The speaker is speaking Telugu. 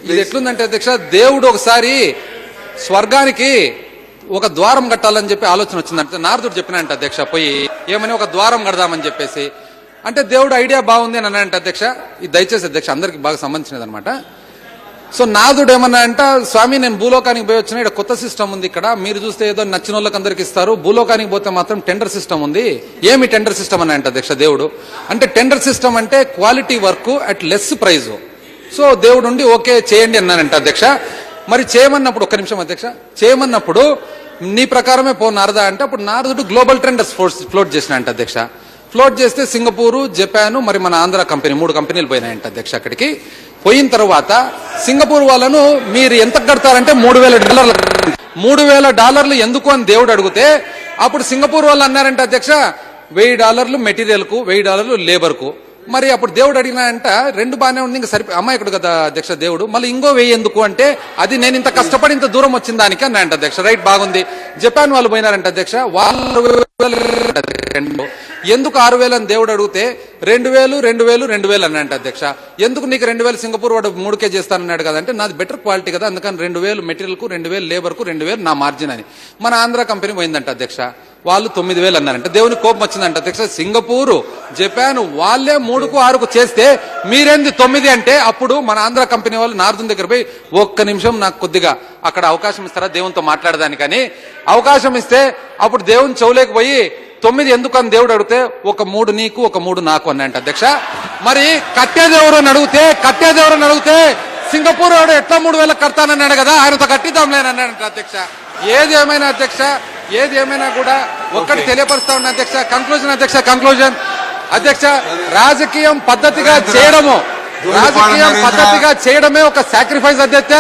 ఇది ఎట్లుందంటే అధ్యక్ష, దేవుడు ఒకసారి స్వర్గానికి ఒక ద్వారం కట్టాలని చెప్పి ఆలోచన వచ్చిందంటే నారదుడు చెప్పినంట అధ్యక్ష, పోయి ఏమని ఒక ద్వారం కడదామని చెప్పేసి. అంటే దేవుడు ఐడియా బాగుంది అని అన్నాడంట అధ్యక్ష. ఇది దయచేసి అధ్యక్ష అందరికి బాగా సంబంధించినది అనమాట. సో నారదుడు ఏమన్నా అంట, స్వామి నేను భూలోకానికి పోయి వచ్చిన, ఇక్కడ కొత్త సిస్టమ్ ఉంది, ఇక్కడ మీరు చూస్తే ఏదో నచ్చిన వాళ్ళకి అందరికి ఇస్తారు, భూలోకానికి పోతే మాత్రం టెండర్ సిస్టమ్ ఉంది. ఏమి టెండర్ సిస్టమ్ అని అంటే అధ్యక్ష దేవుడు, అంటే టెండర్ సిస్టమ్ అంటే quality work at less price. So దేవుడు ఉండి ఓకే చేయండి అన్నానంట అధ్యక్ష. మరి చేయమన్నప్పుడు ఒక్క నిమిషం అధ్యక్ష, చేయమన్నప్పుడు నీ ప్రకారమే పో నారదా అంటే, అప్పుడు నారదుడు గ్లోబల్ ట్రెండర్స్ ఫ్లోట్ చేసిన అంట అధ్యక్ష. ఫ్లోట్ చేస్తే సింగపూరు, జపాన్, మరి మన ఆంధ్ర కంపెనీ 3 కంపెనీలు పోయినాయంట అధ్యక్ష. అక్కడికి పోయిన తర్వాత సింగపూర్ వాళ్ళను మీరు ఎంత కడతారంటే $3,000. $3,000 ఎందుకు అని దేవుడు అడిగితే అప్పుడు సింగపూర్ వాళ్ళు అన్నారంట అధ్యక్ష, $1,000 మెటీరియల్ కు, $1,000 లేబర్ కు. మరి అప్పుడు దేవుడు అడిగినా అంట, 2 బాగానే ఉంది, ఇంకా సరిపోయి అమాయకుడు కదా అధ్యక్ష దేవుడు, మళ్ళీ ఇంకో 1,000 ఎందుకు అంటే, అది నేను ఇంత కష్టపడి ఇంత దూరం వచ్చిన దానికి అన్నాయంట అధ్యక్ష. రైట్, బాగుంది. జపాన్ వాళ్ళు పోయినారంట అధ్యక్ష, వాళ్ళు ఎందుకు 6,000 అని దేవుడు అడిగితే 2,000, 2,000, 2,000 అన్నాయంట అధ్యక్ష. ఎందుకు నీకు 2,000 సింగపూర్ వాడు 3K చేస్తానన్నాడు కదా అంటే, నాది బెటర్ క్వాలిటీ కదా, అందుకని 2,000 మెటీరియల్ కు, 2,000 లేబర్ కు, 2,000 నా మార్జిన్ అని. మన ఆంధ్ర కంపెనీ పోయిందంట అధ్యక్ష, వాళ్ళు 9,000 అన్నారంట. దేవుని కోపం వచ్చిందంట అధ్యక్ష. సింగపూరు, జపాన్ వాళ్ళే 3కు 6కు చేస్తే మీరేంది 9 అంటే, అప్పుడు మన ఆంధ్ర కంపెనీ వాళ్ళు నారదుని దగ్గర పోయి, ఒక్క నిమిషం నాకు కొద్దిగా అక్కడ అవకాశం ఇస్తారా దేవునితో మాట్లాడదానికని అవకాశం ఇస్తే, అప్పుడు దేవుని చెవులేకపోయి 9 ఎందుకు అని దేవుడు అడిగితే, ఒక 3 నీకు, ఒక 3 నాకు అన్నాయంట అధ్యక్ష. మరి కట్టేదెవరని అడిగితే సింగపూర్ వాడు ఎట్లా 3,000 కడతానన్నాడు కదా, ఆయనతో కట్టిద్దాంలేని అన్నాడంట అధ్యక్ష. ఏది ఏమైనా అధ్యక్ష, ఏది ఏమైనా కూడా ఒక్కటి తెలియపరుస్తా ఉన్నా అధ్యక్ష. కంక్లూజన్ అధ్యక్ష, రాజకీయం పద్ధతిగా చేయడమే ఒక సాక్రిఫైస్ అధ్యక్ష.